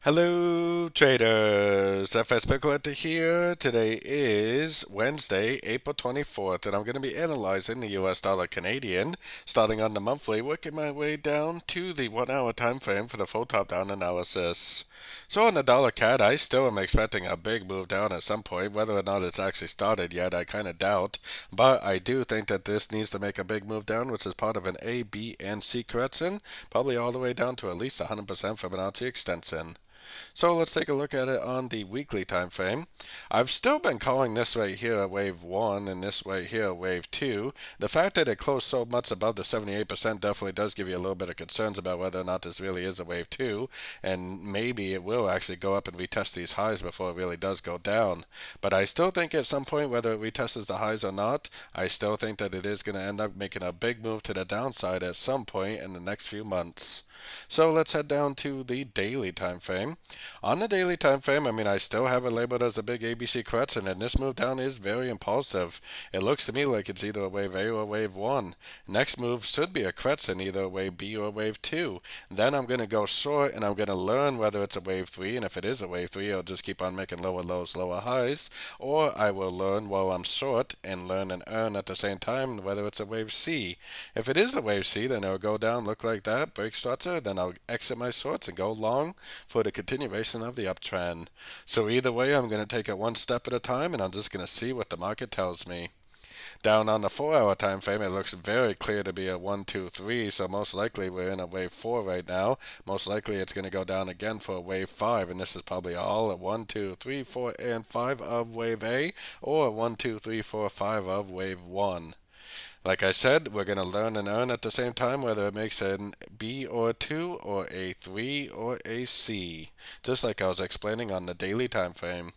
Hello traders, FX Pip Collector here. Today is Wednesday, April 24th, and I'm going to be analyzing the US dollar Canadian, starting on the monthly, working my way down to the 1 hour time frame for the full top down analysis. So on the dollar CAD, I still am expecting a big move down at some point. Whether or not it's actually started yet, I kind of doubt, but I do think that this needs to make a big move down, which is part of an A, B, and C correction, probably all the way down to at least 100% Fibonacci extension. So let's take a look at it on the weekly time frame. I've still been calling this right here a wave 1 and this right here a wave 2. The fact that it closed so much above the 78% definitely does give you a little bit of concerns about whether or not this really is a wave 2, and maybe it will actually go up and retest these highs before it really does go down. But I still think at some point, whether it retests the highs or not, I still think that it is going to end up making a big move to the downside at some point in the next few months. So let's head down to the daily time frame. On the daily time frame, I still have it labeled as a big ABC correction, and this move down is very impulsive. It looks to me like it's either a wave A or a wave 1. Next move should be a correction, either a wave B or a wave 2. Then I'm going to go short, and I'm going to learn whether it's a wave 3, and if it is a wave 3, I'll just keep on making lower lows, lower highs, or I will learn while I'm short and learn and earn at the same time whether it's a wave C. If it is a wave C, then it'll go down, look like that, break structure, then I'll exit my shorts and go long for the continuation of the uptrend. So either way, I'm going to take it one step at a time, and I'm just going to see what the market tells me. Down on the 4 hour time frame, it looks very clear to be a 1, 2, 3, so most likely we're in a wave 4 right now. Most likely it's going to go down again for a wave 5, and this is probably all at 1, 2, 3, 4, and 5 of wave A, or 1, 2, 3, 4, 5 of wave 1. Like I said, we're going to learn and earn at the same time whether it makes an B or a 2 or a 3 or a C, just like I was explaining on the daily time frame.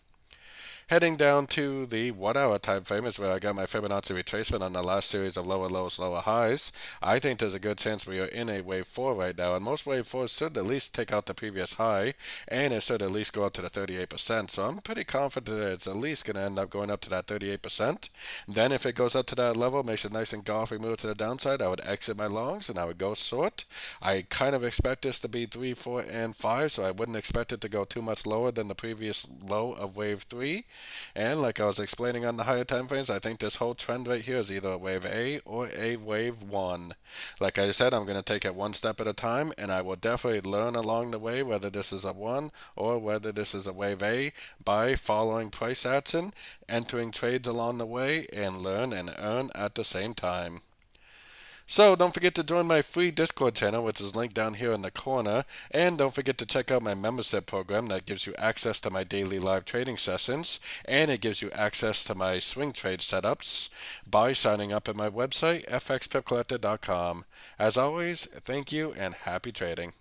Heading down to the 1 hour time frame is where I got my Fibonacci retracement on the last series of lower lows, lower highs. I think there's a good chance we are in a wave 4 right now, and most wave 4s should at least take out the previous high, and it should at least go up to the 38%. So I'm pretty confident that it's at least going to end up going up to that 38%. Then if it goes up to that level, makes a nice engulfing move to the downside, I would exit my longs and I would go short. I kind of expect this to be 3, 4, and 5, so I wouldn't expect it to go too much lower than the previous low of wave 3. And like I was explaining on the higher time frames, I think this whole trend right here is either a wave A or a wave 1. Like I said, I'm going to take it one step at a time, and I will definitely learn along the way whether this is a 1 or whether this is a wave A by following price action, entering trades along the way, and learn and earn at the same time. So don't forget to join my free Discord channel, which is linked down here in the corner. And don't forget to check out my membership program that gives you access to my daily live trading sessions. And it gives you access to my swing trade setups by signing up at my website, fxpipcollector.com. As always, thank you and happy trading.